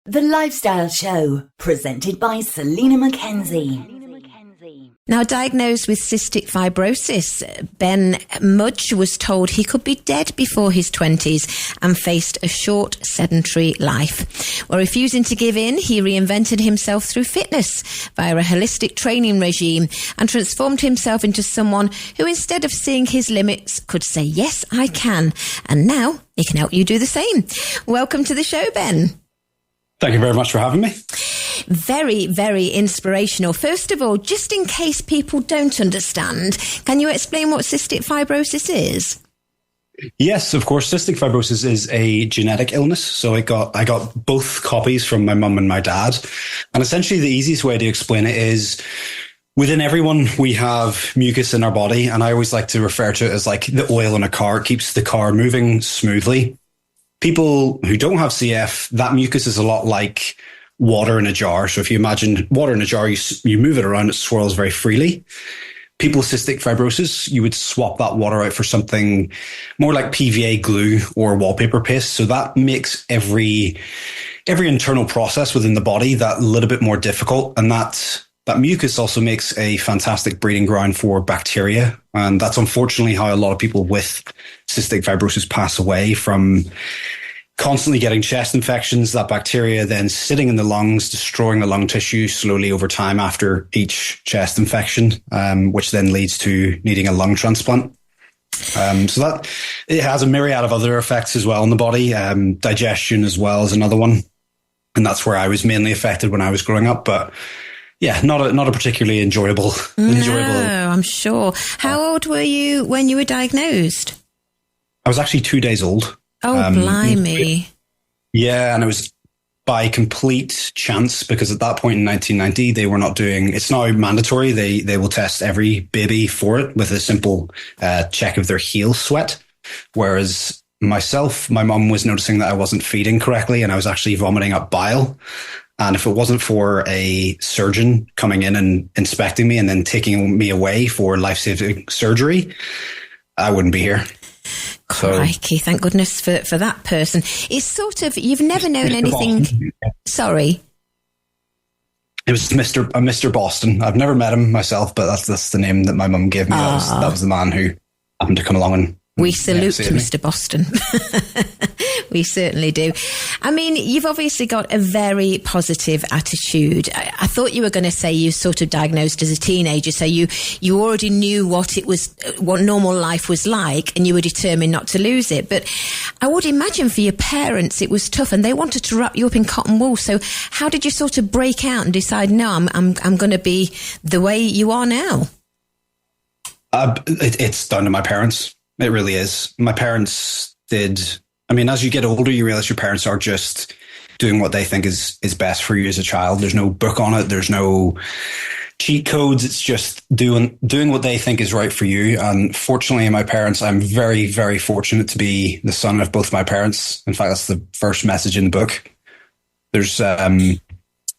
The Lifestyle Show, presented by Selina MacKenzie. Now diagnosed with cystic fibrosis, Ben Mudge was told he could be dead before his 20s and faced a short, sedentary life. While refusing to give in, he reinvented himself through fitness via a holistic training regime and transformed himself into someone who, instead of seeing his limits, could say, yes, I can. And now he can help you do the same. Welcome to the show, Ben. Thank you very much for having me. Very, very inspirational. First of all, just in case people don't understand, can you explain what cystic fibrosis is? Yes, of course. Cystic fibrosis is a genetic illness. So I got both copies from my mum and my dad. And essentially the easiest way to explain it is within everyone, we have mucus in our body. And I always like to refer to it as like the oil in a car. It keeps the car moving smoothly. People who don't have CF, that mucus is a lot like water in a jar. So if you imagine water in a jar, you move it around, it swirls very freely. People with cystic fibrosis, you would swap that water out for something more like PVA glue or wallpaper paste. So that makes every internal process within the body that little bit more difficult. And that mucus also makes a fantastic breeding ground for bacteria. And that's unfortunately how a lot of people with cystic fibrosis pass away, from constantly getting chest infections, that bacteria then sitting in the lungs, destroying the lung tissue slowly over time after each chest infection, which then leads to needing a lung transplant. So that it has a myriad of other effects as well in the body. Digestion as well is another one. And that's where I was mainly affected when I was growing up. But yeah, not a particularly enjoyable. No, I'm sure. How old were you when you were diagnosed? I was actually 2 days old. Oh, blimey. Yeah, and it was by complete chance, because at that point in 1990, they were not doing, it's now mandatory. They will test every baby for it with a simple check of their heel sweat. Whereas myself, my mum was noticing that I wasn't feeding correctly and I was actually vomiting up bile. And if it wasn't for a surgeon coming in and inspecting me and then taking me away for life-saving surgery, I wouldn't be here. Crikey, thank goodness for that person. It's sort of, you've never known anything. Boston. Sorry. It was Mr. Boston. I've never met him myself, but that's the name that my mum gave me. That was the man who happened to come along and we salute Mr. Boston. We certainly do. I mean, you've obviously got a very positive attitude. I thought you were going to say you sort of diagnosed as a teenager, so you already knew what normal life was like, and you were determined not to lose it. But I would imagine for your parents it was tough, and they wanted to wrap you up in cotton wool. So how did you sort of break out and decide, no, I'm going to be the way you are now? It's down to my parents. It really is. My parents did. I mean, as you get older, you realize your parents are just doing what they think is best for you as a child. There's no book on it. There's no cheat codes. It's just doing what they think is right for you. And fortunately, my parents, I'm very, very fortunate to be the son of both my parents. In fact, that's the first message in the book. There's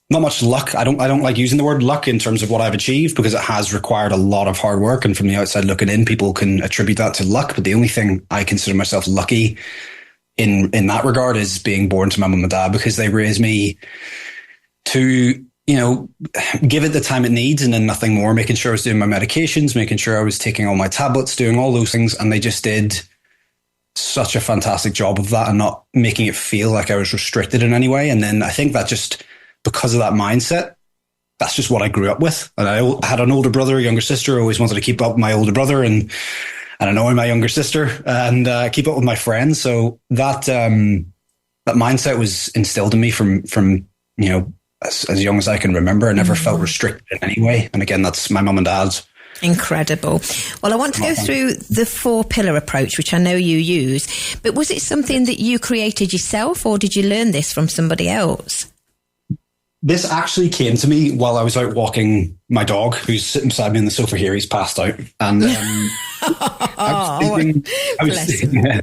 not much luck. I don't like using the word luck in terms of what I've achieved, because it has required a lot of hard work. And from the outside looking in, people can attribute that to luck. But the only thing I consider myself lucky in that regard is being born to my mum and dad, because they raised me to, give it the time it needs and then nothing more, making sure I was doing my medications, making sure I was taking all my tablets, doing all those things. And they just did such a fantastic job of that and not making it feel like I was restricted in any way. And then I think that just, because of that mindset, that's just what I grew up with. And I had an older brother, a younger sister. I always wanted to keep up with my older brother and annoy my younger sister and keep up with my friends. So that mindset was instilled in me from as young as I can remember. I never felt restricted in any way. And again, that's my mum and dad's. Incredible. Well, I want to go through the 4-pillar approach, which I know you use. But was it something that you created yourself, or did you learn this from somebody else? This actually came to me while I was out walking my dog, who's sitting beside me on the sofa here. He's passed out. And I was thinking,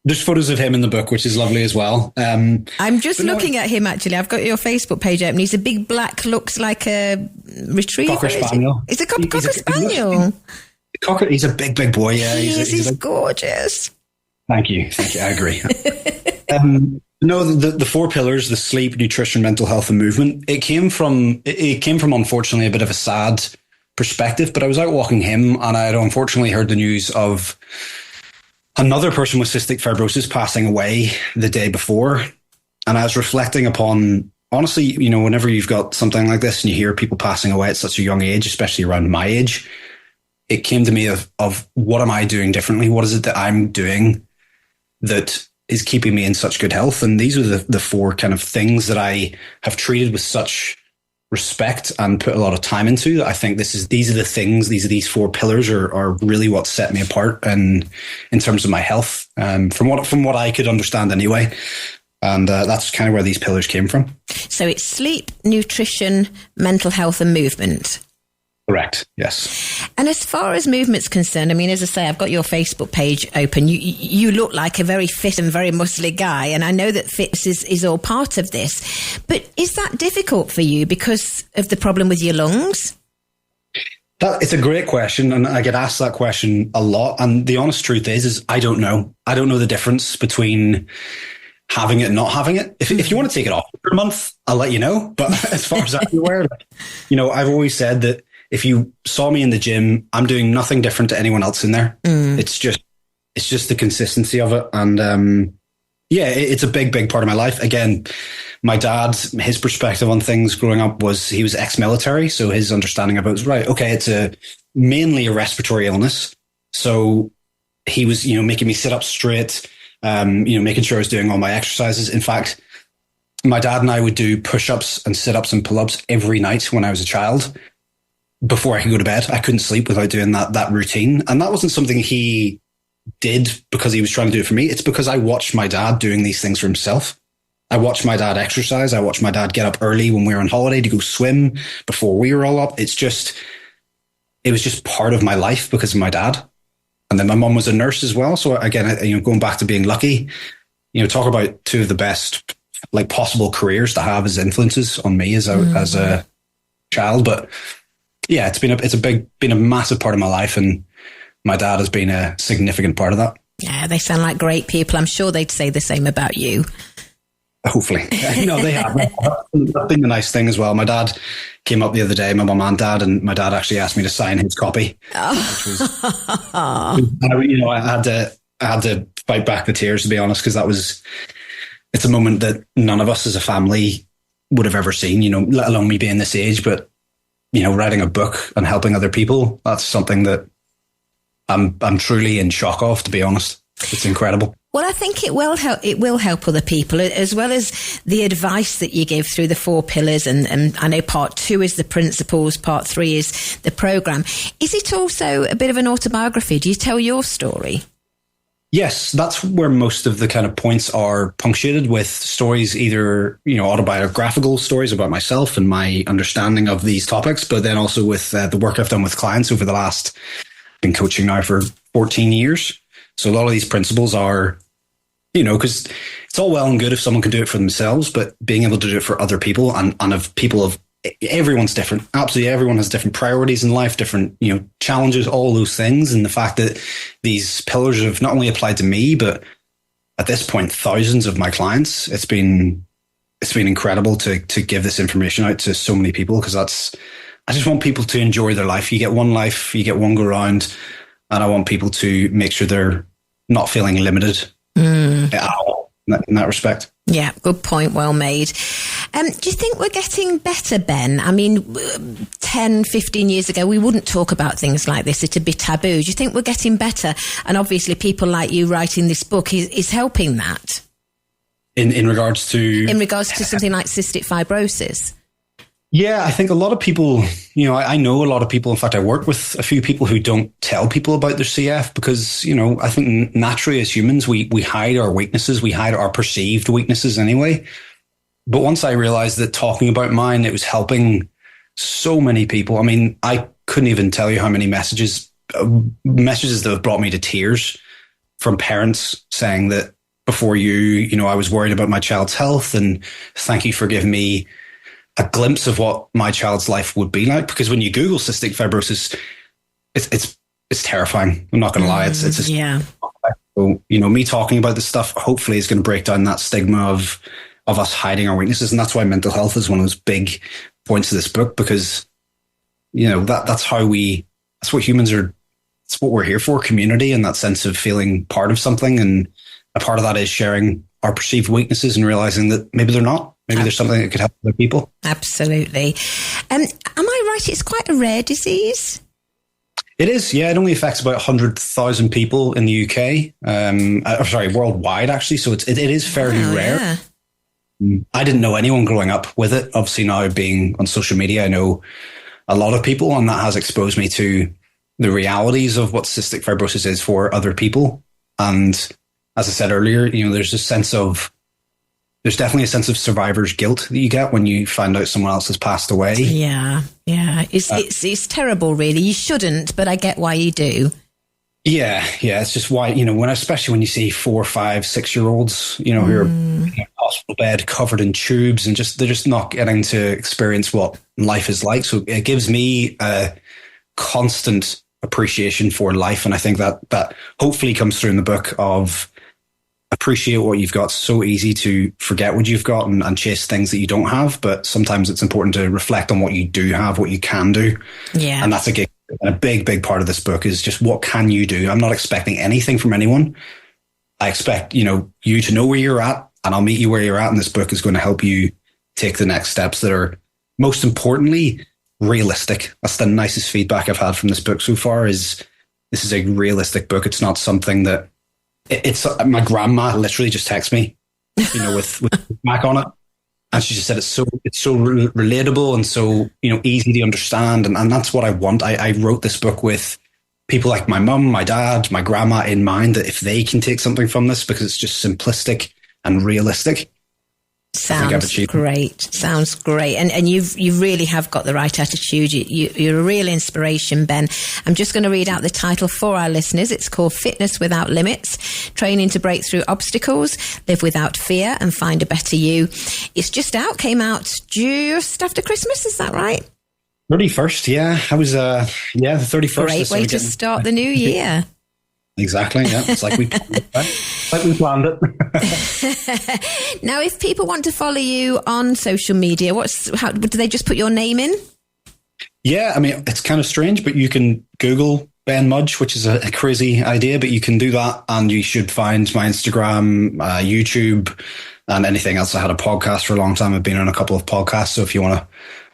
there's photos of him in the book, which is lovely as well. I'm just looking at him, actually. I've got your Facebook page open. He's a big black, looks like a retriever. Cocker spaniel. It's a cocker spaniel. He's a big, big boy. Yeah, he's gorgeous. Thank you. I agree. No, the four pillars: the sleep, nutrition, mental health, and movement. It came from unfortunately a bit of a sad perspective. But I was out walking him, and I had unfortunately heard the news of another person with cystic fibrosis passing away the day before, and I was reflecting upon, honestly, you know, whenever you've got something like this and you hear people passing away at such a young age, especially around my age, it came to me of what am I doing differently? What is it that I'm doing that is keeping me in such good health? And these are the four kind of things that I have treated with such respect and put a lot of time into. That I think these four pillars are really what set me apart and in terms of my health, from what I could understand anyway. And that's kind of where these pillars came from. So it's sleep, nutrition, mental health, and movement. Correct. Yes. And as far as movement's concerned, I mean, as I say, I've got your Facebook page open. You look like a very fit and very muscly guy, and I know that fitness is all part of this. But is that difficult for you because of the problem with your lungs? It's a great question, and I get asked that question a lot. And the honest truth is I don't know. I don't know the difference between having it and not having it. If you want to take it off for a month, I'll let you know. But as far as I'm aware, you know, I've always said that if you saw me in the gym, I'm doing nothing different to anyone else in there. It's just the consistency of it. And it's a big part of my life. Again, my dad, his perspective on things growing up was he was ex-military. So his understanding of it was, right, okay, it's mainly a respiratory illness. So he was, you know, making me sit up straight, making sure I was doing all my exercises. In fact, my dad and I would do push-ups and sit-ups and pull-ups every night when I was a child. Before I could go to bed, I couldn't sleep without doing that routine. And that wasn't something he did because he was trying to do it for me. It's because I watched my dad doing these things for himself. I watched my dad exercise. I watched my dad get up early when we were on holiday to go swim before we were all up. It was just part of my life because of my dad. And then my mum was a nurse as well. So again, you know, going back to being lucky, you know, talk about two of the best like possible careers to have as influences on me as a child. But yeah, it's been a massive part of my life, and my dad has been a significant part of that. Yeah, they sound like great people. I'm sure they'd say the same about you. Hopefully. No, they have. That's been the nice thing as well. My dad came up the other day, my mum and dad, and my dad actually asked me to sign his copy. Which was, you know, I had to fight back the tears, to be honest, because it's a moment that none of us as a family would have ever seen, you know, let alone me being this age. But you know, writing a book and helping other people, that's something that I'm truly in shock of, to be honest. It's incredible. Well, I think it will help other people, as well as the advice that you give through the four pillars. And I know part 2 is the principles, part 3 is the program. Is it also a bit of an autobiography? Do you tell your story? Yes, that's where most of the kind of points are punctuated with stories, either, you know, autobiographical stories about myself and my understanding of these topics, but then also with the work I've done with clients over the last, been coaching now for 14 years. So a lot of these principles are, you know, because it's all well and good if someone can do it for themselves, but being able to do it for other people and of people of everyone's different. Absolutely, everyone has different priorities in life, different, you know, challenges, all those things. And the fact that these pillars have not only applied to me, but at this point, thousands of my clients, it's been incredible to give this information out to so many people, because I just want people to enjoy their life. You get one life, you get one go round, and I want people to make sure they're not feeling limited at all in that respect. Yeah, good point. Well made. Do you think we're getting better, Ben? I mean, 10, 15 years ago, we wouldn't talk about things like this. It'd be taboo. Do you think we're getting better? And obviously people like you writing this book is helping that. In regards to? In regards to something like cystic fibrosis. Yeah, I think a lot of people, you know, I know a lot of people. In fact, I work with a few people who don't tell people about their CF because, you know, I think naturally as humans, we hide our weaknesses. We hide our perceived weaknesses anyway. But once I realized that talking about mine, it was helping so many people. I mean, I couldn't even tell you how many messages that have brought me to tears from parents saying that before you know, I was worried about my child's health, and thank you for giving me a glimpse of what my child's life would be like. Because when you Google cystic fibrosis, it's terrifying. I'm not going to lie. It's So, me talking about this stuff hopefully is going to break down that stigma of us hiding our weaknesses. And that's why mental health is one of those big points of this book, because, that's what humans are. It's what we're here for, community, and that sense of feeling part of something. And a part of that is sharing our perceived weaknesses and realizing that maybe they're not. Maybe there's something that could help other people. Absolutely. Am I right? It's quite a rare disease. It is, yeah. It only affects about 100,000 people in the UK. Worldwide, actually. So it is fairly rare. Yeah. I didn't know anyone growing up with it. Obviously, now being on social media, I know a lot of people, and that has exposed me to the realities of what cystic fibrosis is for other people. And as I said earlier, there's definitely a sense of survivor's guilt that you get when you find out someone else has passed away. Yeah. It's terrible, really. You shouldn't, but I get why you do. Yeah. It's just why, especially when you see 4, 5, 6-year-olds, who are in a hospital bed covered in tubes and they're just not getting to experience what life is like. So it gives me a constant appreciation for life. And I think that hopefully comes through in the book of appreciate what you've got. So easy to forget what you've got and chase things that you don't have. But sometimes it's important to reflect on what you do have, what you can do. Yeah. And that's a big part of this book is just what can you do? I'm not expecting anything from anyone. I expect, you to know where you're at, and I'll meet you where you're at. And this book is going to help you take the next steps that are, most importantly, realistic. That's the nicest feedback I've had from this book so far, is this is a realistic book. It's not something that it's my grandma literally just texts me, with Mac on it. And she just said it's so relatable and so, easy to understand. And that's what I want. I wrote this book with people like my mum, my dad, my grandma in mind, that if they can take something from this, because it's just simplistic and realistic. Sounds great. And you really have got the right attitude. You're a real inspiration, Ben. I'm just going to read out the title for our listeners. It's called Fitness Without Limits, Training to Break Through Obstacles, Live Without Fear and Find a Better You. It's just out, came out just after Christmas. Is that right? 31st. Yeah. I was, the 31st. Great way to start the new year. Exactly. Yeah. It's like we planned it. Now, if people want to follow you on social media, do they just put your name in? Yeah. I mean, it's kind of strange, but you can Google Ben Mudge, which is a crazy idea, but you can do that and you should find my Instagram, YouTube, and anything else. I had a podcast for a long time. I've been on a couple of podcasts. So if you want to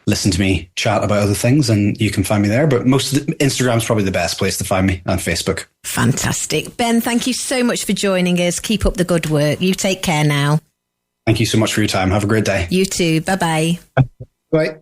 listen to me chat about other things, and you can find me there. But Instagram's probably the best place to find me, and Facebook. Fantastic. Ben, thank you so much for joining us. Keep up the good work. You take care now. Thank you so much for your time. Have a great day. You too. Bye-bye. Bye.